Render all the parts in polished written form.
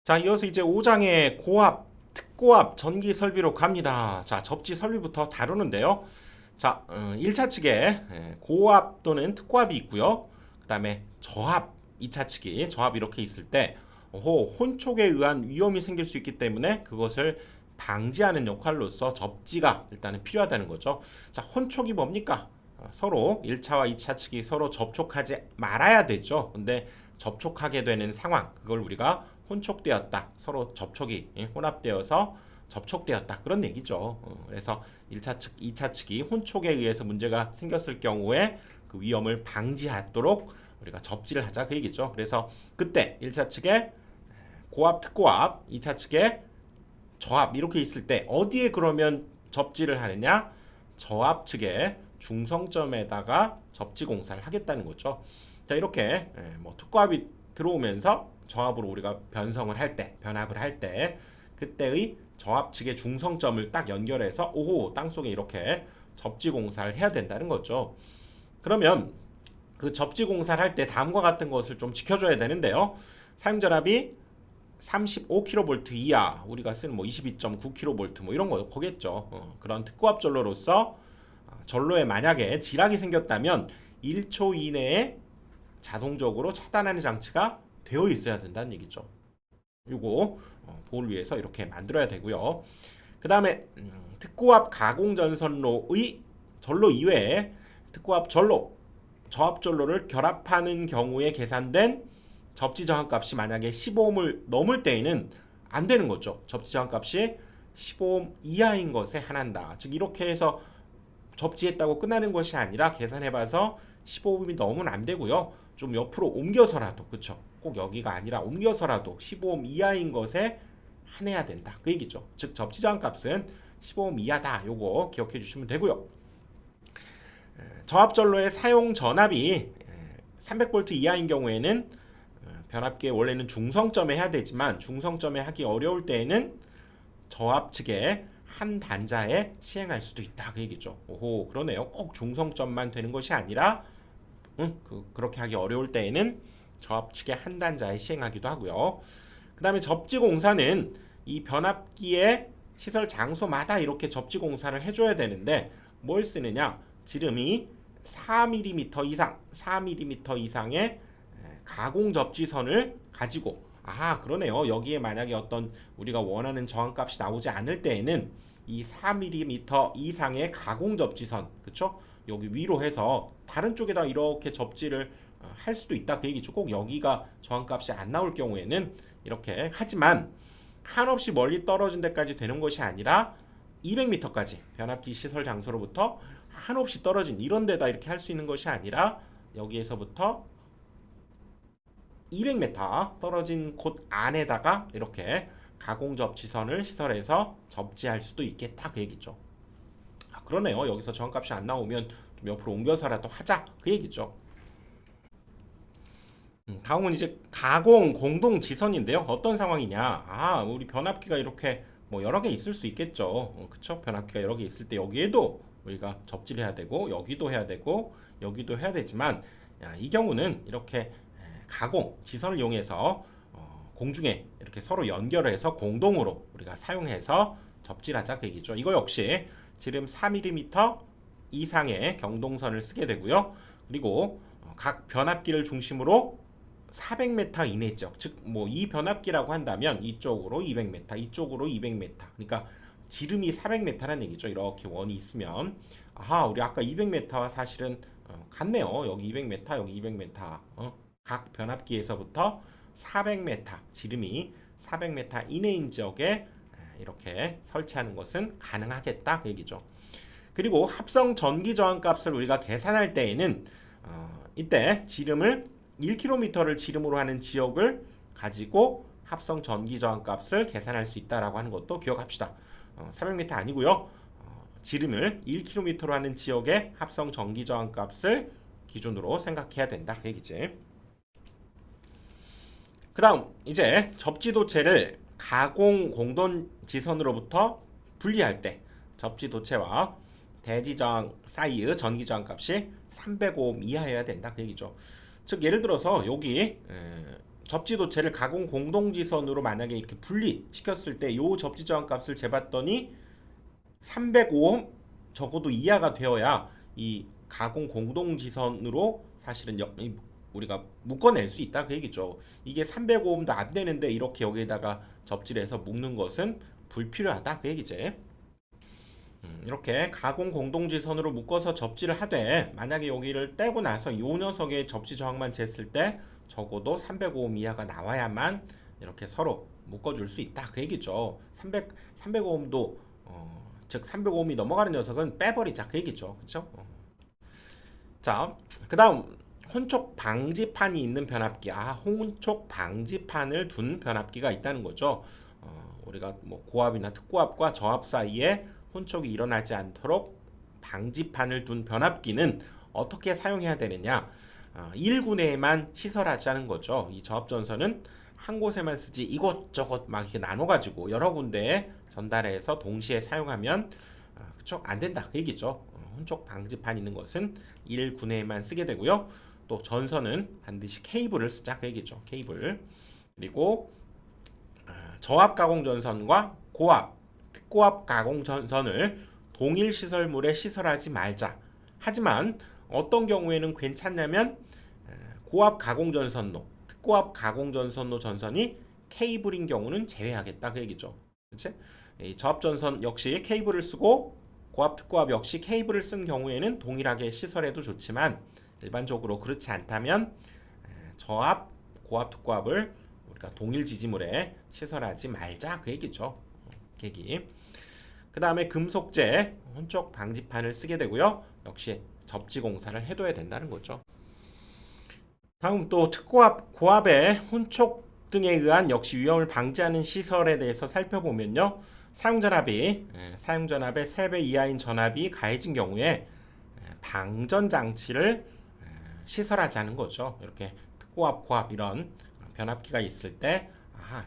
자, 이어서 이제 5장의 고압, 특고압 전기 설비로 갑니다. 자, 접지 설비부터 다루는데요. 자, 1차 측에 고압 또는 특고압이 있고요. 그 다음에 저압, 2차 측이 저압 이렇게 있을 때 혼촉에 의한 위험이 생길 수 있기 때문에 그것을 방지하는 역할로서 접지가 일단은 필요하다는 거죠. 자, 혼촉이 뭡니까? 서로 1차와 2차 측이 서로 접촉하지 말아야 되죠. 근데 접촉하게 되는 상황, 그걸 우리가 혼촉되었다. 서로 접촉이 혼합되어서 접촉되었다. 그런 얘기죠. 그래서 1차 측, 2차 측이 혼촉에 의해서 문제가 생겼을 경우에 그 위험을 방지하도록 우리가 접지를 하자. 그 얘기죠. 그래서 그때 1차 측에 고압, 특고압, 2차 측에 저압 이렇게 있을 때 어디에 그러면 접지를 하느냐? 저압 측에 중성점에다가 접지 공사를 하겠다는 거죠. 자, 이렇게 뭐 특고압이 들어오면서 저압으로 우리가 변성을 할 때, 변압을 할 때 그때의 저압 측의 중성점을 딱 연결해서 오호 땅속에 이렇게 접지 공사를 해야 된다는 거죠. 그러면 그 접지 공사를 할 때 다음과 같은 것을 좀 지켜줘야 되는데요. 사용전압이 35kV 이하, 우리가 쓰는 뭐 22.9kV 뭐 이런 거겠죠. 그런 특고압 전로로서 전로에 만약에 지락이 생겼다면 1초 이내에 자동적으로 차단하는 장치가 되어 있어야 된다는 얘기죠. 요거 보호를 위해서 이렇게 만들어야 되고요. 그 다음에 특고압 가공전선로의 전로 이외에 특고압 전로, 저압 전로를 결합하는 경우에 계산된 접지 저항값이 만약에 15ohm을 넘을 때에는 안 되는 거죠. 접지 저항값이 15ohm 이하인 것에 한한다. 즉 이렇게 해서 접지했다고 끝나는 것이 아니라 계산해봐서 15ohm이 넘으면 안 되고요. 좀 옆으로 옮겨서라도, 그쵸? 꼭 여기가 아니라 옮겨서라도 15ohm 이하인 것에 한해야 된다. 그 얘기죠. 즉 접지 저항값은 15ohm 이하다. 요거 기억해 주시면 되고요. 저압전로의 사용 전압이 300V 이하인 경우에는 변압기에 원래는 중성점에 해야 되지만 중성점에 하기 어려울 때에는 저압 측에 한 단자에 시행할 수도 있다. 그 얘기죠. 오호, 그러네요. 꼭 중성점만 되는 것이 아니라 그렇게 하기 어려울 때에는 저압 측의 한 단자에 시행하기도 하고요. 그 다음에 접지 공사는 이 변압기의 시설 장소마다 이렇게 접지 공사를 해줘야 되는데 뭘 쓰느냐? 지름이 4mm 이상, 4mm 이상의 가공 접지선을 가지고 그러네요. 여기에 만약에 어떤 우리가 원하는 저항값이 나오지 않을 때에는 이 4mm 이상의 가공 접지선, 그쵸? 여기 위로 해서 다른 쪽에다 이렇게 접지를 할 수도 있다. 그 얘기죠. 꼭 여기가 저항값이 안 나올 경우에는 이렇게 하지만 한없이 멀리 떨어진 데까지 되는 것이 아니라 200m까지 변압기 시설 장소로부터 한없이 떨어진 이런 데다 이렇게 할 수 있는 것이 아니라 여기에서부터 200m 떨어진 곳 안에다가 이렇게 가공 접지선을 시설해서 접지할 수도 있겠다. 그 얘기죠. 그러네요. 여기서 저항값이 안 나오면 좀 옆으로 옮겨서라도 하자. 그 얘기죠. 다음은 이제 가공 공동 지선인데요. 어떤 상황이냐? 우리 변압기가 이렇게 뭐 여러 개 있을 수 있겠죠. 그쵸? 변압기가 여러 개 있을 때 여기에도 우리가 접지를 해야 되고 여기도 해야 되고 여기도 해야 되지만 이 경우는 이렇게 가공 지선을 이용해서 공중에 이렇게 서로 연결해서 공동으로 우리가 사용해서 접질하자 그 얘기죠. 이거 역시 지름 4mm 이상의 경동선을 쓰게 되고요. 그리고 각 변압기를 중심으로 400m 이내죠. 즉 뭐 이 변압기라고 한다면 이쪽으로 200m, 이쪽으로 200m. 그러니까 지름이 400m라는 얘기죠. 이렇게 원이 있으면 우리 아까 200m와 사실은 같네요. 여기 200m, 여기 200m. 각 변압기에서부터 400m, 지름이 400m 이내인 지역에 이렇게 설치하는 것은 가능하겠다 그 얘기죠. 그리고 합성 전기 저항 값을 우리가 계산할 때에는 이때 지름을 1km를 지름으로 하는 지역을 가지고 합성 전기 저항 값을 계산할 수 있다라고 하는 것도 기억합시다. 400m 아니고요. 지름을 1km로 하는 지역의 합성 전기 저항 값을 기준으로 생각해야 된다 그 얘기지. 그 다음 이제 접지도체를 가공 공동 지선으로부터 분리할 때 접지도체와 대지저항 사이의 전기저항 값이 305ohm 이하여야 된다 그 얘기죠. 즉 예를 들어서 여기 접지 도체를 가공 공동지선으로 만약에 이렇게 분리시켰을 때 요 접지 저항 값을 재봤더니 305옴 적어도 이하가 되어야 이 가공 공동지선으로 사실은 우리가 묶어낼 수 있다 그 얘기죠. 이게 305옴도 안 되는데 이렇게 여기에다가 접지를 해서 묶는 것은 불필요하다 그 얘기지. 이렇게 가공 공동지선으로 묶어서 접지를 하되 만약에 여기를 떼고 나서 요 녀석의 접지 저항만 쟀을 때 적어도 305옴 이하가 나와야만 이렇게 서로 묶어줄 수 있다 그 얘기죠. 305옴도 즉 305옴이 넘어가는 녀석은 빼버리자 그 얘기죠. 그렇죠? 자, 그 다음 혼촉 방지판이 있는 변압기. 혼촉 방지판을 둔 변압기가 있다는 거죠. 우리가 뭐 고압이나 특고압과 저압 사이에 혼촉이 일어나지 않도록 방지판을 둔 변압기는 어떻게 사용해야 되느냐? 1구 내에만 시설하자는 거죠. 이 저압전선은 한 곳에만 쓰지 이곳저곳 막 이렇게 나눠가지고 여러 군데에 전달해서 동시에 사용하면 그쵸? 안 된다 그 얘기죠. 혼촉 방지판 있는 것은 1구 내에만 쓰게 되고요. 또 전선은 반드시 케이블을 쓰자 그 얘기죠. 케이블. 그리고 저압 가공 전선과 고압, 특고압 가공 전선을 동일 시설물에 시설하지 말자. 하지만 어떤 경우에는 괜찮냐면 고압 가공 전선로, 특고압 가공 전선로 전선이 케이블인 경우는 제외하겠다 그 얘기죠. 그렇지? 이 저압 전선 역시 케이블을 쓰고 고압, 특고압 역시 케이블을 쓴 경우에는 동일하게 시설해도 좋지만 일반적으로 그렇지 않다면 저압, 고압, 특고압을 우리가 동일 지지물에 시설하지 말자 그 얘기죠. 계기. 그 다음에 금속재 혼촉 방지판을 쓰게 되고요. 역시 접지 공사를 해둬야 된다는 거죠. 다음 또 특고압, 고압의 혼촉 등에 의한 역시 위험을 방지하는 시설에 대해서 살펴보면요. 사용전압의 3배 이하인 전압이 가해진 경우에 방전장치를 시설하자는 거죠. 이렇게 특고압, 고압 이런 변압기가 있을 때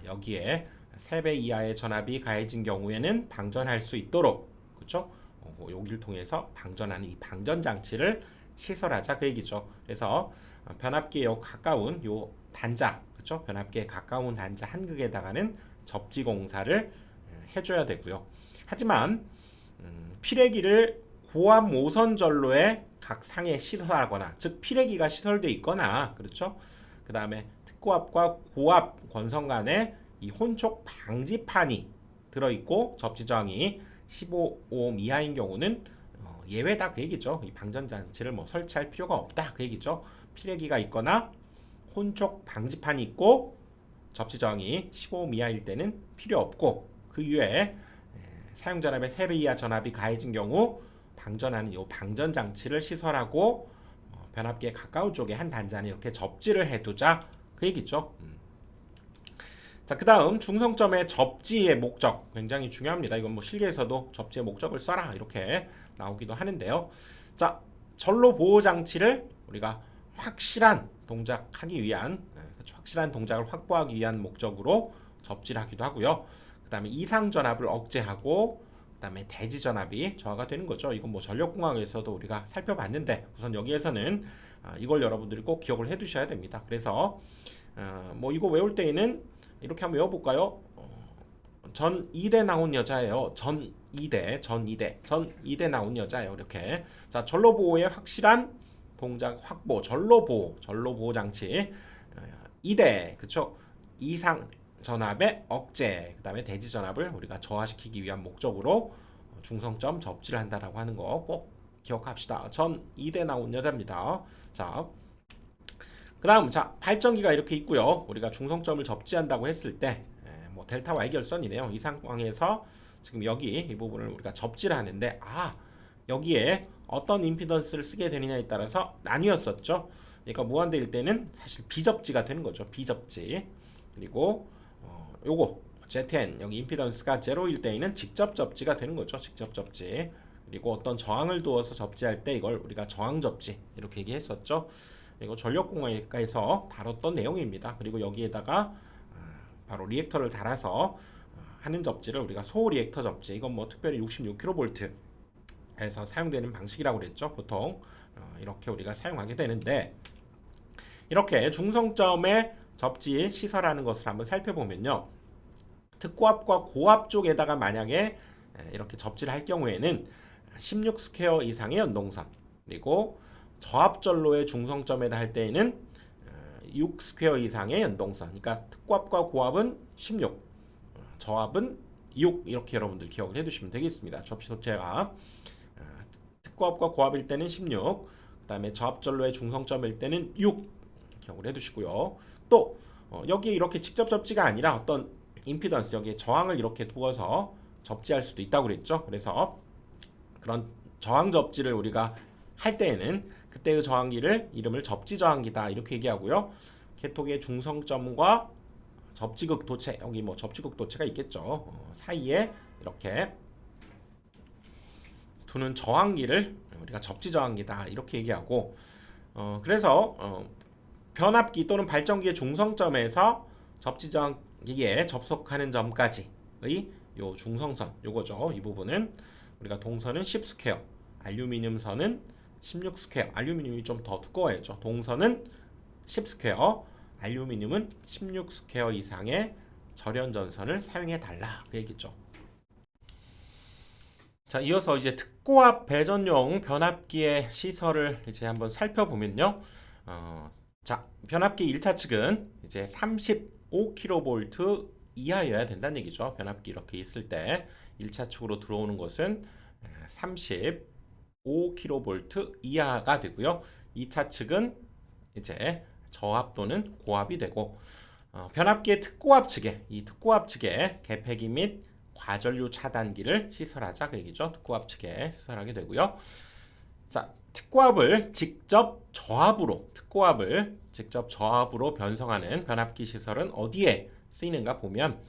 여기에 3배 이하의 전압이 가해진 경우에는 방전할 수 있도록 그렇죠? 여기를 통해서 방전하는 이 방전 장치를 시설하자 그 얘기죠. 그래서 변압기에 가까운 요 단자 그렇죠? 변압기에 가까운 단자 한 극에다가는 접지 공사를 해줘야 되고요. 하지만 피레기를 고압 모선 전로에 각 상에 시설하거나 즉 피레기가 시설되어 있거나 그렇죠? 그 다음에 특고압과 고압 권선 간에 이 혼촉 방지판이 들어있고 접지 저항이 15옴 이하인 경우는 예외다 그 얘기죠. 이 방전 장치를 뭐 설치할 필요가 없다 그 얘기죠. 피레기가 있거나 혼촉 방지판이 있고 접지 저항이 15옴 이하일 때는 필요 없고 그 이외에 사용 전압의 3배 이하 전압이 가해진 경우 방전하는 이 방전 장치를 시설하고 변압기에 가까운 쪽에 한 단자는 이렇게 접지를 해두자 그 얘기죠. 자, 그 다음 중성점의 접지의 목적 굉장히 중요합니다. 이건 뭐 실기에서도 접지의 목적을 써라 이렇게 나오기도 하는데요. 자, 전로 보호 장치를 우리가 확실한 동작하기 위한 확실한 동작을 확보하기 위한 목적으로 접지를 하기도 하고요. 그 다음에 이상 전압을 억제하고 그 다음에 대지 전압이 저하가 되는 거죠. 이건 뭐 전력공학에서도 우리가 살펴봤는데 우선 여기에서는 이걸 여러분들이 꼭 기억을 해 두셔야 됩니다. 그래서 뭐 이거 외울 때에는 이렇게 한번 외워볼까요? 전 2대 나온 여자예요. 전 2대 나온 여자예요. 이렇게. 자, 전로보호의 확실한 동작 확보, 전로보호 장치 2대, 그쵸? 이상 전압의 억제, 그 다음에 대지 전압을 우리가 저하시키기 위한 목적으로 중성점 접지를 한다라고 하는 거 꼭 기억합시다. 전 2대 나온 여자입니다. 자, 그 다음 자 발전기가 이렇게 있고요. 우리가 중성점을 접지한다고 했을 때 뭐 델타 Y 결선이네요. 이 상황에서 지금 여기 이 부분을 우리가 접지를 하는데 여기에 어떤 임피던스를 쓰게 되느냐에 따라서 나뉘었었죠. 그러니까 무한대일 때는 사실 비접지가 되는 거죠. 비접지. 그리고 요거 ZN 여기 임피던스가 제로일 때에는 직접 접지가 되는 거죠. 직접 접지. 그리고 어떤 저항을 두어서 접지할 때 이걸 우리가 저항 접지 이렇게 얘기했었죠. 이거 전력공학에서 다뤘던 내용입니다. 그리고 여기에다가 바로 리액터를 달아서 하는 접지를 우리가 소호 리액터 접지 이건 뭐 특별히 66kV에서 사용되는 방식이라고 그랬죠. 보통 이렇게 우리가 사용하게 되는데 이렇게 중성점의 접지 시설하는 것을 한번 살펴보면요. 특고압과 고압 쪽에다가 만약에 이렇게 접지를 할 경우에는 16 스퀘어 이상의 연동선, 그리고 저압전로의 중성점에다 할 때에는 6 스퀘어 이상의 연동선. 그러니까 특고압과 고압은 16, 저압은 6, 이렇게 여러분들 기억을 해두시면 되겠습니다. 접시 도체가 특고압과 고압일 때는 16, 그 다음에 저압전로의 중성점일 때는 6 기억을 해두시고요. 또 여기에 이렇게 직접 접지가 아니라 어떤 임피던스, 여기에 저항을 이렇게 두어서 접지할 수도 있다고 그랬죠. 그래서 그런 저항 접지를 우리가 할 때에는 그때의 저항기를 이름을 접지 저항기다 이렇게 얘기하고요. 캐톡의 중성점과 접지극 도체, 여기 뭐 접지극 도체가 있겠죠. 사이에 이렇게 두는 저항기를 우리가 접지 저항기다 이렇게 얘기하고, 그래서 변압기 또는 발전기의 중성점에서 접지 저항기에 접속하는 점까지의 요 중성선, 요거죠. 이 부분은 우리가 동선은 10 스퀘어, 알루미늄 선은 16 스퀘어. 알루미늄이 좀 더 두꺼워야죠. 동선은 10 스퀘어, 알루미늄은 16 스퀘어 이상의 절연 전선을 사용해 달라 그 얘기죠. 자, 이어서 이제 특고압 배전용 변압기의 시설을 이제 한번 살펴보면요. 자, 변압기 1차 측은 이제 35kV 이하여야 된다는 얘기죠. 변압기 이렇게 있을 때 1차 측으로 들어오는 것은 35kV 이하가 되고요. 2차 측은 이제 저압 또는 고압이 되고, 변압기의 특고압 측에, 이 특고압 측에 개폐기 및 과전류 차단기를 시설하자 그 얘기죠. 특고압 측에 시설하게 되고요. 자, 특고압을 직접 저압으로 변성하는 변압기 시설은 어디에 쓰이는가 보면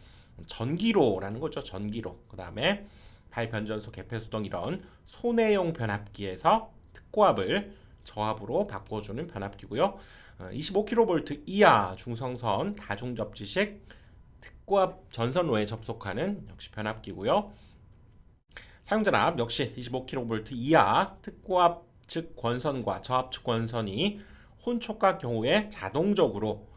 전기로라는 거죠. 전기로. 그 다음에 발변전소 개폐수동 이런 소내용 변압기에서 특고압을 저압으로 바꿔주는 변압기고요. 25kV 이하 중성선 다중접지식 특고압 전선로에 접속하는 역시 변압기고요. 사용전압 역시 25kV 이하 특고압 측 권선과 저압 측 권선이 혼촉각 경우에 자동적으로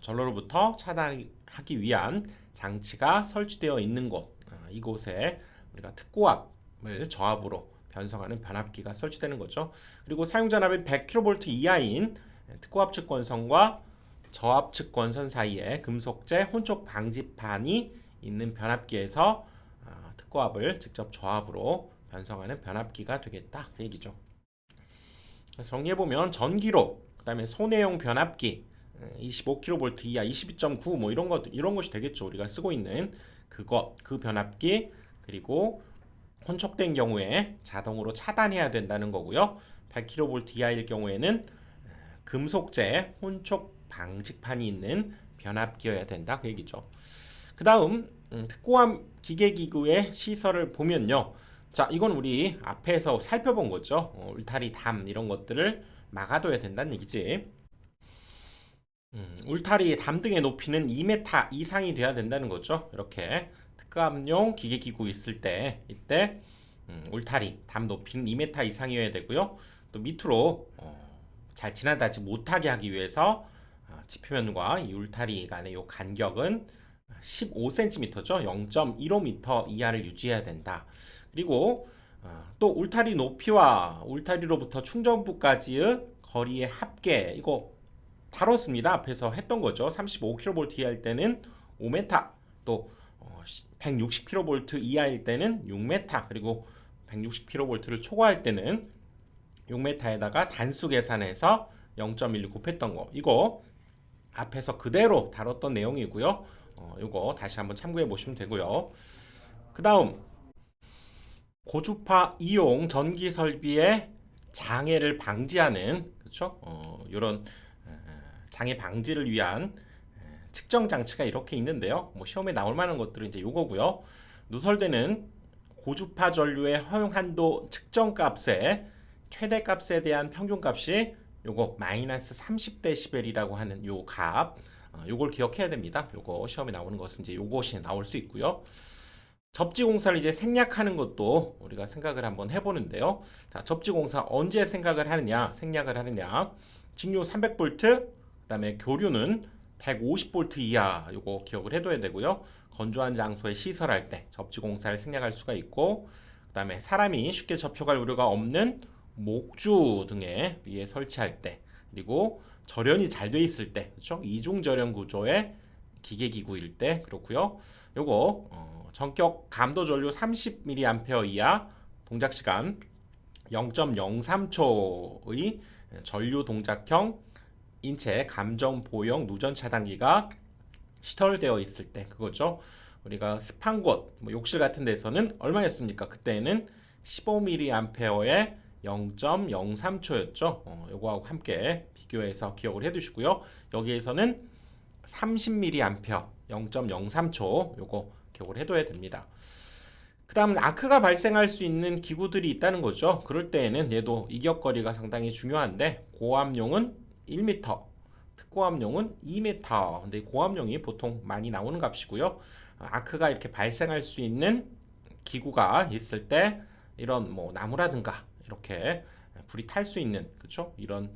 전로로부터 차단하기 위한 장치가 설치되어 있는 곳, 이곳에 우리가 특고압을 저압으로 변성하는 변압기가 설치되는 거죠. 그리고 사용전압이 100kV 이하인 특고압 측 권선과 저압 측 권선 사이에 금속재 혼촉 방지판이 있는 변압기에서 특고압을 직접 저압으로 변성하는 변압기가 되겠다 그 얘기죠. 정리해보면 전기로, 그 다음에 소내용 변압기 25kV 이하 22.9 뭐 이런 것이 되겠죠. 우리가 쓰고 있는 그 변압기, 그리고 혼촉된 경우에 자동으로 차단해야 된다는 거고요. 100kV 이하일 경우에는 금속재 혼촉 방지판이 있는 변압기여야 된다 그 얘기죠. 그 다음 특고압 기계기구의 시설을 보면요. 자, 이건 우리 앞에서 살펴본 거죠. 울타리, 담 이런 것들을 막아둬야 된다는 얘기지. 울타리, 담 등의 높이는 2m 이상이 돼야 된다는 거죠. 이렇게 특고압용 기계기구 있을 때 이때 울타리, 담 높이는 2m 이상이어야 되고요. 또 밑으로 잘 지나다지 못하게 하기 위해서 지표면과 이 울타리 간의 이 간격은 15cm죠. 0.15m 이하를 유지해야 된다. 그리고 또 울타리 높이와 울타리로부터 충전부까지의 거리의 합계, 이거 다뤘습니다. 앞에서 했던 거죠. 35kV 이하일 때는 5m, 또 160kV 이하일 때는 6m, 그리고 160kV를 초과할 때는 6m에다가 단수 계산해서 0.1 곱했던 거, 이거 앞에서 그대로 다뤘던 내용이고요. 이거 다시 한번 참고해 보시면 되고요. 그 다음 고주파 이용 전기 설비의 장애를 방지하는, 그렇죠? 이런 장애 방지를 위한 측정 장치가 이렇게 있는데요. 뭐 시험에 나올 만한 것들은 이제 요거고요. 누설되는 고주파 전류의 허용 한도 측정 값의 최대 값에 대한 평균 값이 요거 마이너스 30dB이라고 하는 요 값, 요걸 기억해야 됩니다. 요거 시험에 나오는 것은 이제 요것이 나올 수 있고요. 접지 공사를 이제 생략하는 것도 우리가 생각을 한번 해보는데요. 자, 접지 공사 언제 생각을 하느냐, 생략을 하느냐. 직류 300V, 그다음에 교류는 150V 이하 요거 기억을 해둬야 되고요. 건조한 장소에 시설할 때 접지 공사를 생략할 수가 있고, 그다음에 사람이 쉽게 접촉할 우려가 없는 목주 등에 위에 설치할 때, 그리고 절연이 잘 돼 있을 때, 그렇죠? 이중 절연 구조의 기계 기구일 때 그렇고요. 요거 전격 감도 전류 30mA 이하, 동작 시간 0.03초의 전류 동작형 인체 감정 보형 누전 차단기가 시설되어 있을 때 그거죠. 우리가 습한 곳, 뭐 욕실 같은 데서는 얼마였습니까? 그때는 15mA의 0.03초였죠. 요거하고 함께 비교해서 기억을 해두시고요. 여기에서는 30mA 0.03초 요거 기억을 해둬야 됩니다. 그 다음 아크가 발생할 수 있는 기구들이 있다는 거죠. 그럴 때에는 얘도 이격거리가 상당히 중요한데, 고압용은 1m, 특고압용은 2m. 근데 고압용이 보통 많이 나오는 값이고요. 아크가 이렇게 발생할 수 있는 기구가 있을 때 이런 뭐 나무라든가 이렇게 불이 탈 수 있는, 그렇죠? 이런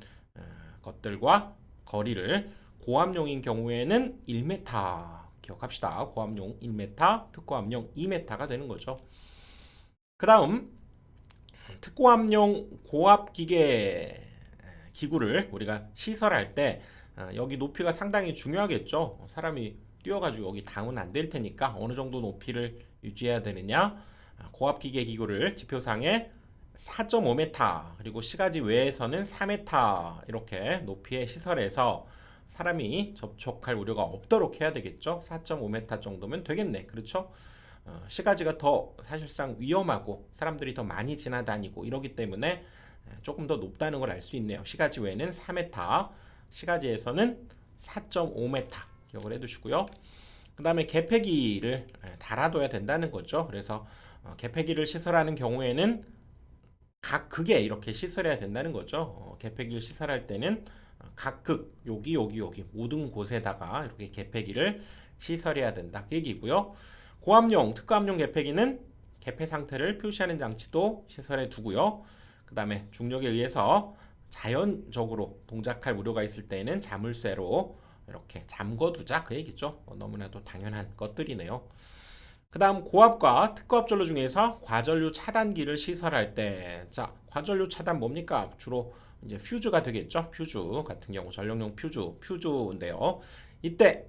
것들과 거리를 고압용인 경우에는 1m 기억합시다. 고압용 1m, 특고압용 2m가 되는 거죠. 그 다음 특고압용 고압 기계 기구를 우리가 시설할 때 여기 높이가 상당히 중요하겠죠. 사람이 뛰어가지고 여기 닿으면 안 될 테니까 어느 정도 높이를 유지해야 되느냐. 고압 기계 기구를 지표상에 4.5m 그리고 시가지 외에서는 4m 이렇게 높이의 시설에서 사람이 접촉할 우려가 없도록 해야 되겠죠. 4.5m 정도면 되겠네. 그렇죠? 시가지가 더 사실상 위험하고 사람들이 더 많이 지나다니고 이러기 때문에 조금 더 높다는 걸 알 수 있네요. 시가지 외에는 4m, 시가지에서는 4.5m 기억을 해두시고요. 그 다음에 개폐기를 달아둬야 된다는 거죠. 그래서 개폐기를 시설하는 경우에는 각 극에 이렇게 시설해야 된다는 거죠. 개폐기를 시설할 때는 각 극, 여기 모든 곳에다가 이렇게 개폐기를 시설해야 된다 그 얘기고요. 고압용, 특고압용 개폐기는 개폐 상태를 표시하는 장치도 시설해 두고요. 그 다음에 중력에 의해서 자연적으로 동작할 우려가 있을 때에는 자물쇠로 이렇게 잠궈두자 그 얘기죠. 너무나도 당연한 것들이네요. 그 다음 고압과 특고압 전류 중에서 과전류 차단기를 시설할 때, 자, 과전류 차단 뭡니까? 주로 이제 퓨즈가 되겠죠. 퓨즈 같은 경우 전력용 퓨즈인데요. 이때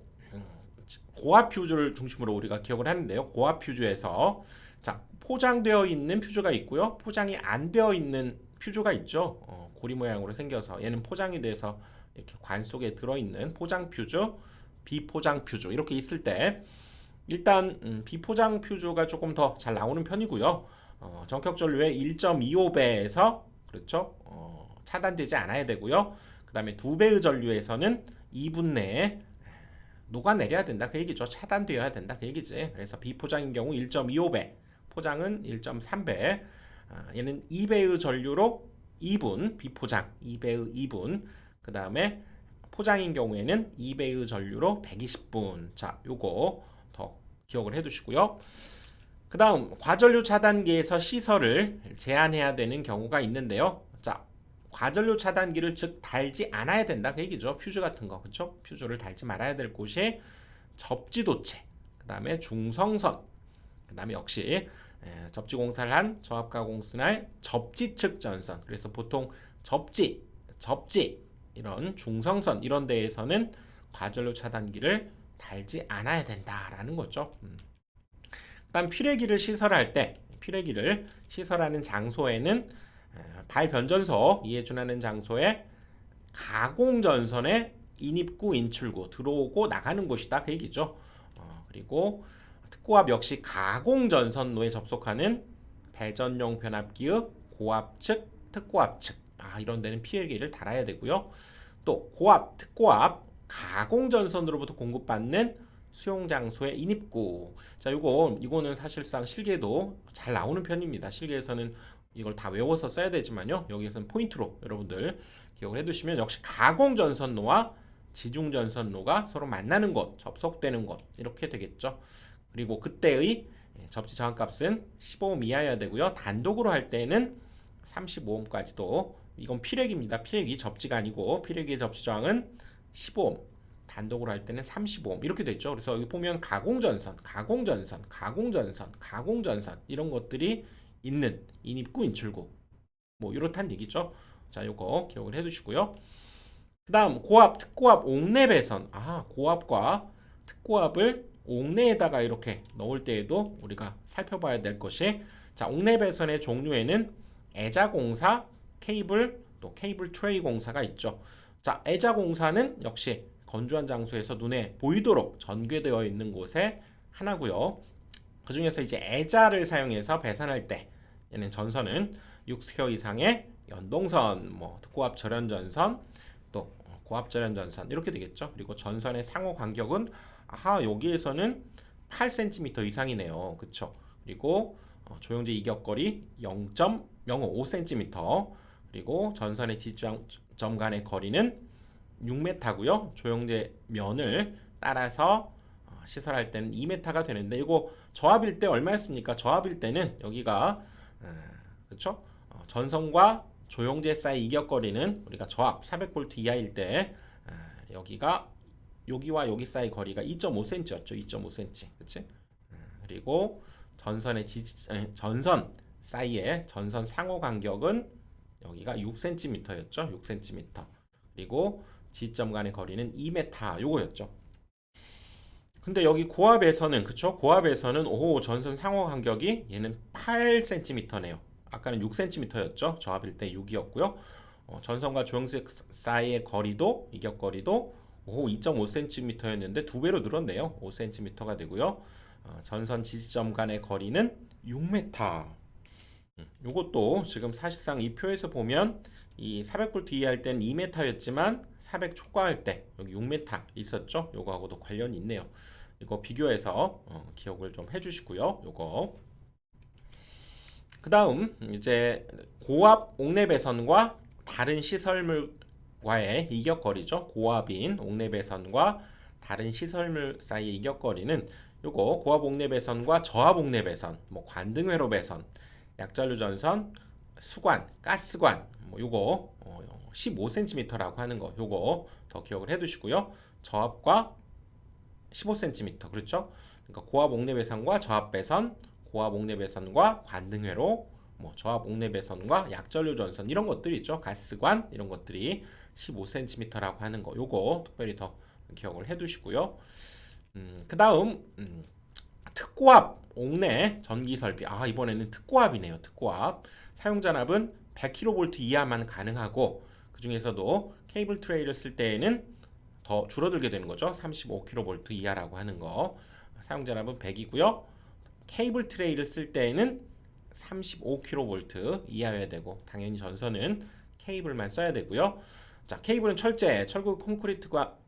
고압 퓨즈를 중심으로 우리가 기억을 하는데요. 고압 퓨즈에서 자, 포장되어 있는 퓨즈가 있고요. 포장이 안 되어 있는 퓨즈가 있죠. 고리 모양으로 생겨서 얘는 포장이 돼서 이렇게 관 속에 들어있는 포장 퓨즈, 비포장 퓨즈 이렇게 있을 때 일단 비포장 퓨즈가 조금 더 잘 나오는 편이고요. 전격 전류의 1.25배에서 그렇죠. 차단되지 않아야 되고요. 그 다음에 2배의 전류에서는 2분 내에 녹아내려야 된다 그 얘기죠. 차단되어야 된다 그 얘기지. 그래서 비포장인 경우 1.25배, 포장은 1.3배. 얘는 2배의 전류로 2분, 비포장 2배의 2분. 그 다음에 포장인 경우에는 2배의 전류로 120분. 자, 요거 더 기억을 해두시고요. 그 다음 과전류 차단기에서 시설을 제한해야 되는 경우가 있는데요. 자, 과전류 차단기를 즉 달지 않아야 된다 그 얘기죠. 퓨즈 같은 거 그렇죠? 퓨즈를 달지 말아야 될 곳이 접지도체, 그 다음에 중성선, 그 다음에 역시 접지 공사를 한 저압가공순환 접지 측 전선. 그래서 보통 접지 이런 중성선 이런 데에서는 과전류 차단기를 달지 않아야 된다라는 거죠. 그다음 피뢰기를 시설할 때, 피뢰기를 시설하는 장소에는 발변전소 이에 준하는 장소에 가공전선의 인입구 인출구 들어오고 나가는 곳이다 그 얘기죠. 그리고 특고압 역시 가공전선로에 접속하는 배전용 변압기의 고압 측, 특고압 측 이런 데는 피해기를 달아야 되고요. 또 고압, 특고압, 가공전선으로부터 공급받는 수용장소의 인입구. 자, 이거는 사실상 실기에도 잘 나오는 편입니다. 실기에서는 이걸 다 외워서 써야 되지만요. 여기에서는 포인트로 여러분들 기억을 해두시면 역시 가공전선로와 지중전선로가 서로 만나는 곳, 접속되는 곳 이렇게 되겠죠. 그리고 그때의 접지 저항값은 15옴 이하여야 되고요. 단독으로 할 때는 35옴까지도 이건 피뢰기입니다. 피뢰기 접지가 아니고 피뢰기의 접지 저항은 15옴. 단독으로 할 때는 35옴 이렇게 돼 있죠. 그래서 여기 보면 가공전선, 가공전선, 가공전선, 가공전선 이런 것들이 있는 인입구, 인출구 뭐 이렇단 얘기죠. 자, 요거 기억을 해두시고요. 그다음 고압, 특고압, 옥내 배선. 고압과 특고압을 옥내에다가 이렇게 넣을 때에도 우리가 살펴봐야 될 것이, 자, 옥내 배선의 종류에는 애자 공사, 케이블, 또 케이블 트레이 공사가 있죠. 자, 애자 공사는 역시 건조한 장소에서 눈에 보이도록 전개되어 있는 곳에 하나고요. 그 중에서 이제 애자를 사용해서 배선할 때 얘는 전선은 6켜 이상의 연동선, 뭐 고압 절연 전선, 또 고압 절연 전선 이렇게 되겠죠. 그리고 전선의 상호 간격은 여기에서는 8cm 이상이네요. 그쵸? 그리고 조영제 이격거리 0.055cm, 그리고 전선의 지점 간의 거리는 6m고요. 조영제 면을 따라서 시설할 때는 2m가 되는데, 이거 저압일 때 얼마였습니까? 저압일 때는 여기가 그렇죠? 전선과 조영제 사이 이격거리는 우리가 저압 400V 이하일 때 여기가 여기와 여기 사이 거리가 2.5cm였죠. 2.5cm. 그치? 그리고 전선의 전선 사이의 전선 상호 간격은 여기가 6cm였죠. 6cm. 그리고 지점 간의 거리는 2m 요거였죠. 근데 여기 고압에서는, 그쵸? 고압에서는 전선 상호 간격이 얘는 8cm네요. 아까는 6cm였죠. 저압일 때 6이었고요. 전선과 조영제 사이의 거리도, 이격거리도 2.5cm였는데 두 배로 늘었네요. 5cm가 되고요. 전선 지지점 간의 거리는 6m. 요것도 지금 사실상 이 표에서 보면 이 400V 이하할 땐 2m였지만 400 초과할 때 여기 6m 있었죠. 요거하고도 관련이 있네요. 이거 비교해서 기억을 좀 해주시고요. 요거. 그 다음 이제 고압 옥내 배선과 다른 시설물과의 이격거리죠. 고압인 옥내 배선과 다른 시설물 사이의 이격거리는 요거 고압 옥내 배선과 저압 옥내 배선, 뭐 관등회로 배선, 약전류 전선, 수관, 가스관, 뭐 요거 15cm라고 하는 거, 요거 더 기억을 해두시고요. 저압과 15cm, 그렇죠? 그러니까 고압 옥내 배선과 저압 배선, 고압 옥내 배선과 관등회로, 뭐 저압 옥내 배선과 약전류 전선 이런 것들이 있죠. 가스관 이런 것들이 15cm라고 하는 거, 요거 특별히 더 기억을 해두시고요. 그 다음 특고압 옥내 전기 설비. 이번에는 특고압이네요. 특고압 사용 잔압은 100kV 이하만 가능하고, 그 중에서도 케이블 트레이를 쓸 때에는 더 줄어들게 되는 거죠. 35kV 이하라고 하는 거. 사용 잔압은 100이고요. 케이블 트레이를 쓸 때에는 35kV 이하여야 되고, 당연히 전선은 케이블만 써야 되고요. 자, 케이블은 철제, 철구 콘크리트과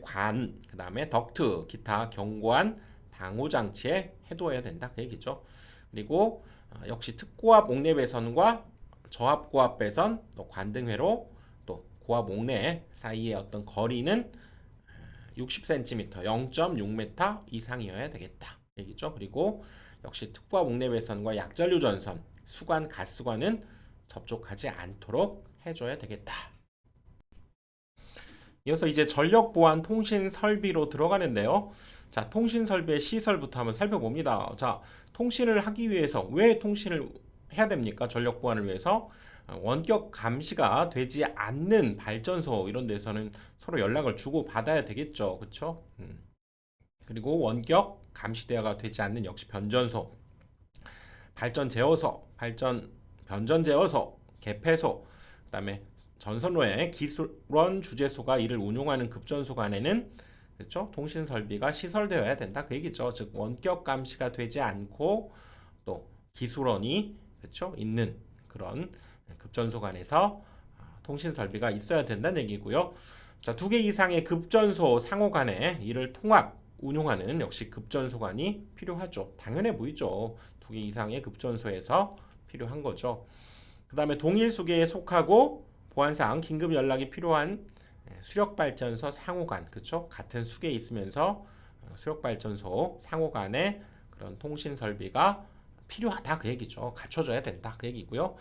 관, 그 다음에 덕트, 기타 견고한 방호 장치에 해두어야 된다 그 얘기죠. 그리고 역시 특고압 옥내 배선과 저압 고압 배선, 또 관등회로, 또 고압 옥내 사이의 어떤 거리는 60cm, 0.6m 이상이어야 되겠다 얘기죠. 그리고 역시 특고압 옥내 배선과 약전류 전선, 수관, 가스관은 접촉하지 않도록 해줘야 되겠다. 이어서 이제 전력 보안 통신 설비로 들어가는데요. 자, 통신 설비의 시설부터 한번 살펴봅니다. 자, 통신을 하기 위해서 왜 통신을 해야 됩니까? 전력 보안을 위해서 원격 감시가 되지 않는 발전소 이런 데서는 서로 연락을 주고 받아야 되겠죠. 그렇죠? 그리고 원격 감시대화가 되지 않는 역시 변전소, 발전 제어소, 변전 제어소, 개폐소, 그다음에 전선로의 기술원 주재소가 이를 운용하는 급전소 간에는, 그렇죠? 통신 설비가 시설되어야 된다 그 얘기죠. 즉 원격 감시가 되지 않고 또 기술원이, 그렇죠? 있는 그런 급전소 간에서 통신 설비가 있어야 된다는 얘기고요. 자, 2개 이상의 급전소 상호 간에 이를 통합 운용하는 역시 급전소관이 필요하죠. 당연해 보이죠. 2개 이상의 급전소에서 필요한 거죠. 그 다음에 동일 수계에 속하고 보안상 긴급 연락이 필요한 수력발전소 상호간, 그렇죠? 같은 수계에 있으면서 수력발전소 상호간에 그런 통신 설비가 필요하다 그 얘기죠. 갖춰져야 된다 그 얘기고요.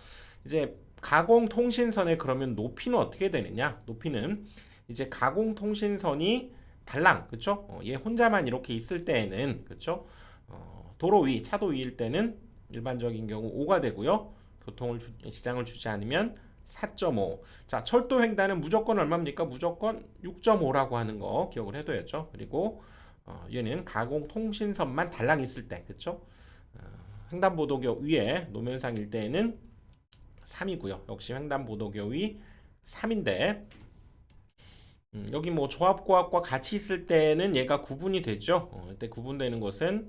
이제 가공 통신선의 그러면 높이는 어떻게 되느냐? 높이는 이제 가공 통신선이 달랑, 그쵸? 얘 혼자만 이렇게 있을 때에는, 그쵸? 도로 위, 차도 위일 때는 일반적인 경우 5가 되고요. 시장을 주지 않으면 4.5. 자, 철도 횡단은 무조건 얼마입니까? 무조건 6.5라고 하는 거 기억을 해둬야죠. 그리고 얘는 가공통신선만 달랑 있을 때, 그쵸? 횡단보도교 위에 노면상일 때에는 3이고요. 역시 횡단보도교 위 3인데 여기 뭐 조합고압과 같이 있을 때는 얘가 구분이 되죠. 이때 구분되는 것은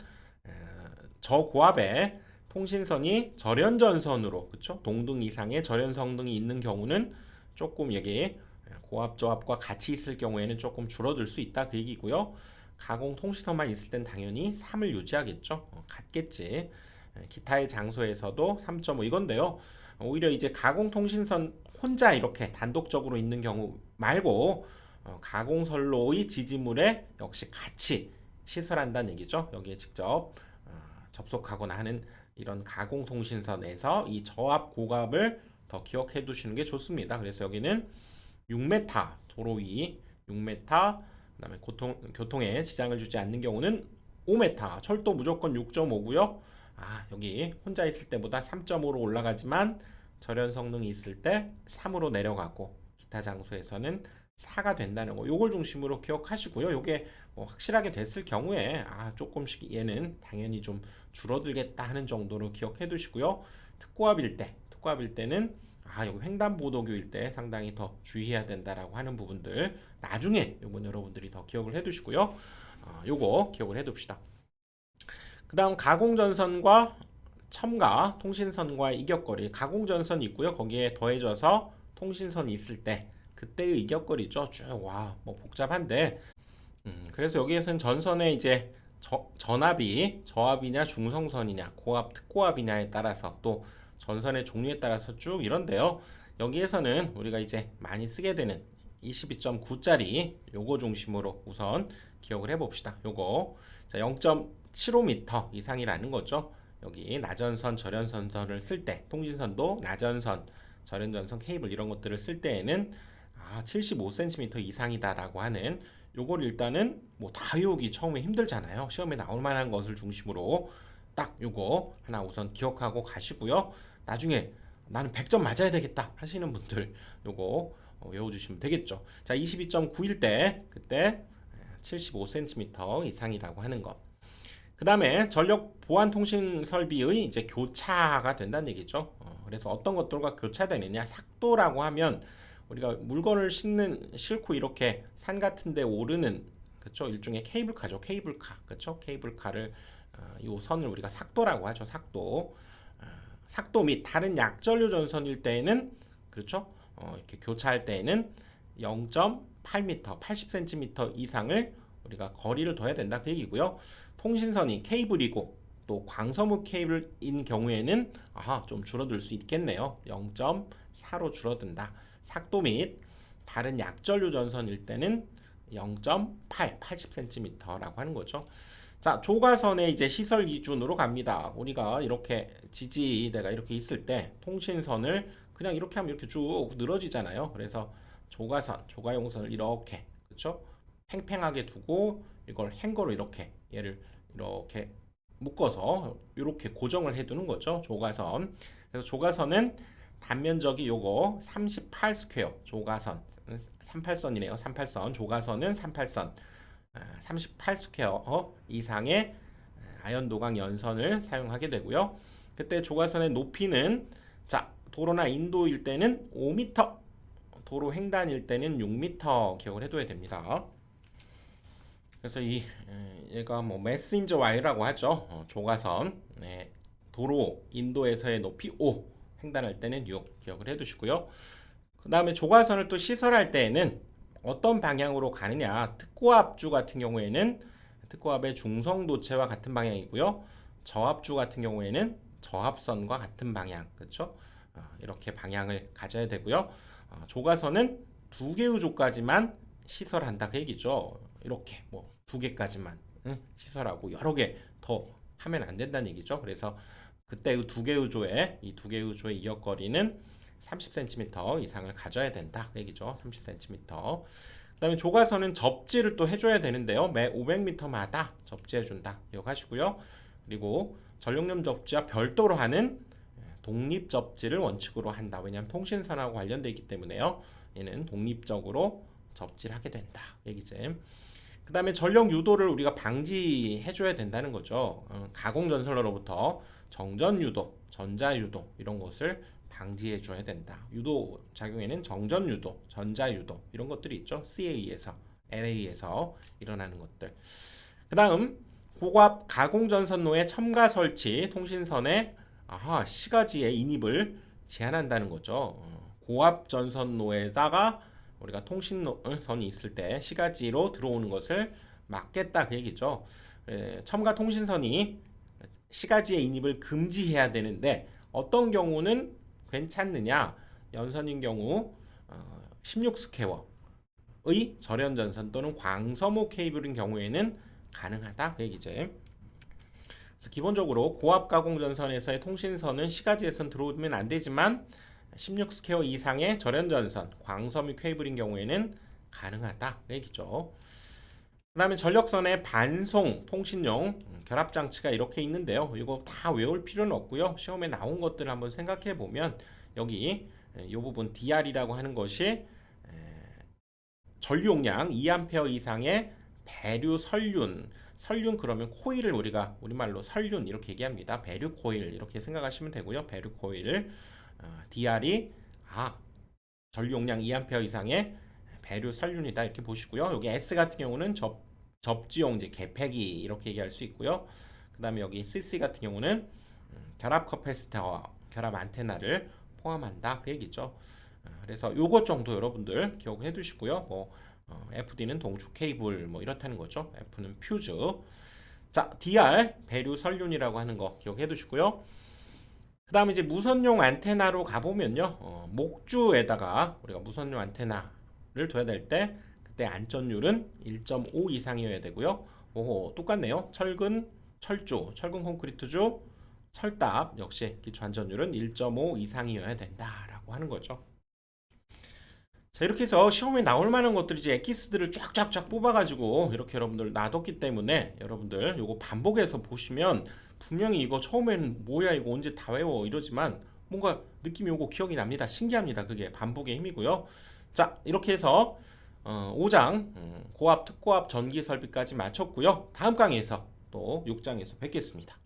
저고압에 통신선이 절연전선으로, 그쵸? 동등 이상의 절연성능이 있는 경우는 조금 여기 고압 저압과 같이 있을 경우에는 조금 줄어들 수 있다 그 얘기고요. 가공 통신선만 있을 땐 당연히 3을 유지하겠죠. 같겠지. 기타의 장소에서도 3.5 이건데요. 오히려 이제 가공 통신선 혼자 이렇게 단독적으로 있는 경우 말고 가공선로의 지지물에 역시 같이 시설한다는 얘기죠. 여기에 직접 접속하거나 하는 이런 가공통신선에서 이 저압 고압을 더 기억해 두시는 게 좋습니다. 그래서 여기는 6m 도로 위 6m, 그다음에 교통에 지장을 주지 않는 경우는 5m, 철도 무조건 6.5고요. 여기 혼자 있을 때보다 3.5로 올라가지만 절연 성능이 있을 때 3으로 내려가고 기타 장소에서는 4가 된다는 거. 요걸 중심으로 기억하시고요. 요게 뭐 확실하게 됐을 경우에 조금씩 얘는 당연히 좀 줄어들겠다 하는 정도로 기억해 두시고요. 특고압일 때는 여기 횡단보도교일 때 상당히 더 주의해야 된다라고 하는 부분들 나중에 요건 여러분들이 더 기억을 해 두시고요. 요거 기억을 해 둡시다. 그 다음 가공전선과 첨가 통신선과의 이격거리. 가공전선이 있고요. 거기에 더해져서 통신선이 있을 때 그때의 이격거리죠. 쭉 뭐 복잡한데 그래서 여기에서는 전선의 이제 전압이 저압이냐 중성선이냐 고압 특고압이냐에 따라서 또 전선의 종류에 따라서 쭉 이런데요. 여기에서는 우리가 이제 많이 쓰게 되는 22.9짜리 요거 중심으로 우선 기억을 해봅시다. 요거 자 0.75m 이상이라는 거죠. 여기 나전선, 절연선선을 쓸 때 통신선도 나전선, 절연전선 케이블 이런 것들을 쓸 때에는 75cm 이상이다라고 하는 요걸 일단은 뭐 다 외우기 처음에 힘들잖아요. 시험에 나올 만한 것을 중심으로 딱 요거 하나 우선 기억하고 가시고요. 나중에 나는 100점 맞아야 되겠다 하시는 분들 요거 외워주시면 되겠죠. 자 22.9일 때 그때 75cm 이상이라고 하는 것. 그 다음에 전력 보안 통신 설비의 이제 교차가 된다는 얘기죠. 그래서 어떤 것들과 교차되느냐 삭도라고 하면 우리가 물건을 싣고 이렇게 산 같은 데 오르는 그쵸 일종의 케이블카죠. 케이블카 그쵸 케이블카를 요 선을 우리가 삭도라고 하죠. 삭도 및 다른 약전류 전선일 때에는 그렇죠. 이렇게 교차할 때에는 0.8m, 80cm 이상을 우리가 거리를 둬야 된다 그 얘기고요. 통신선이 케이블이고 또 광섬유 케이블인 경우에는 좀 줄어들 수 있겠네요. 0.4로 줄어든다. 삭도 및 다른 약전류 전선일 때는 0.8, 80cm라고 하는 거죠. 자, 조가선의 이제 시설 기준으로 갑니다. 우리가 이렇게 지지대가 이렇게 있을 때 통신선을 그냥 이렇게 하면 이렇게 쭉 늘어지잖아요. 그래서 조가용선을 이렇게 그렇죠? 팽팽하게 두고 이걸 행거로 이렇게 얘를 이렇게 묶어서 이렇게 고정을 해두는 거죠. 조가선. 그래서 조가선은 단면적이 요거 38 스퀘어 조가선 38선이네요. 38선 조가선은 38선 38 스퀘어 이상의 아연도강 연선을 사용하게 되고요. 그때 조가선의 높이는 자 도로나 인도일 때는 5m, 도로 횡단일 때는 6m 기억을 해둬야 됩니다. 그래서 얘가 뭐 메신저 와이라고 하죠. 조가선 도로 인도에서의 높이 5, 횡단할 때는 6 기억을 해두시고요. 그 다음에 조가선을 또 시설할 때에는 어떤 방향으로 가느냐 특고압주 같은 경우에는 특고압의 중성도체와 같은 방향이고요. 저압주 같은 경우에는 저압선과 같은 방향 그렇죠? 이렇게 방향을 가져야 되고요. 조가선은 2개의 조까지만 시설한다 그 얘기죠. 이렇게 뭐 2개까지만 시설하고 여러 개 더 하면 안 된다는 얘기죠. 그래서 그때 이 2개의 조의 이격거리는 30cm 이상을 가져야 된다 그 얘기죠. 30cm. 그다음에 조가선은 접지를 또 해줘야 되는데요. 매 500m마다 접지해준다. 기억하시고요. 그리고 전력용 접지와 별도로 하는 독립 접지를 원칙으로 한다. 왜냐하면 통신선하고 관련되어 있기 때문에요. 얘는 독립적으로 접지를 하게 된다. 얘기지. 그 다음에 전력 유도를 우리가 방지해줘야 된다는 거죠. 가공전선로부터 정전 유도, 전자 유도 이런 것을 방지해줘야 된다. 유도 작용에는 정전 유도, 전자 유도 이런 것들이 있죠. CA에서, LA에서 일어나는 것들. 그 다음 고압 가공전선로의 첨가 설치 통신선에 시가지의 인입을 제한한다는 거죠. 고압 전선로에다가 우리가 통신선이 있을 때 시가지로 들어오는 것을 막겠다 그 얘기죠. 첨가 통신선이 시가지의 인입을 금지해야 되는데 어떤 경우는 괜찮느냐? 연선인 경우 16스퀘어의 절연전선 또는 광섬유 케이블인 경우에는 가능하다 그 얘기죠. 그래서 기본적으로 고압 가공전선에서의 통신선은 시가지에선 들어오면 안 되지만 16스퀘어 이상의 절연전선, 광섬유 케이블인 경우에는 가능하다 그 얘기죠. 그 다음에 전력선의 반송 통신용 결합장치가 이렇게 있는데요. 이거 다 외울 필요는 없고요. 시험에 나온 것들을 한번 생각해 보면 여기 이 부분 DR이라고 하는 것이 전류용량 2A 이상의 배류 설륜 그러면 코일을 우리가 우리말로 설륜 이렇게 얘기합니다. 배류 코일 이렇게 생각하시면 되고요. 배류 코일 DR이 전류용량 2A 이상의 배류 설륜이다 이렇게 보시고요. 여기 S 같은 경우는 접지용 이제 개폐기 이렇게 얘기할 수 있고요. 그 다음에 여기 CC 같은 경우는 결합 커패시터와 결합 안테나를 포함한다 그 얘기죠. 그래서 요것 정도 여러분들 기억해 두시고요. FD는 동축 케이블 이렇다는 거죠. F는 퓨즈. 자, DR 배류 설륜이라고 하는 거 기억해 두시고요. 그 다음에 이제 무선용 안테나로 가보면요. 목주에다가 우리가 무선용 안테나를 둬야 될 때 그때 안전율은 1.5 이상이어야 되고요. 똑같네요. 철근 콘크리트주, 철답 역시 기초 안전율은 1.5 이상이어야 된다라고 하는 거죠. 자, 이렇게 해서 시험에 나올 만한 것들이 이제 엑기스들을 쫙쫙쫙 뽑아가지고 이렇게 여러분들 놔뒀기 때문에 여러분들 요거 반복해서 보시면 분명히 이거 처음에는 뭐야 이거 언제 다 외워 이러지만 뭔가 느낌이 오고 기억이 납니다. 신기합니다. 그게 반복의 힘이고요. 자, 이렇게 해서 5장 고압 특고압 전기 설비까지 마쳤고요. 다음 강의에서 또 6장에서 뵙겠습니다.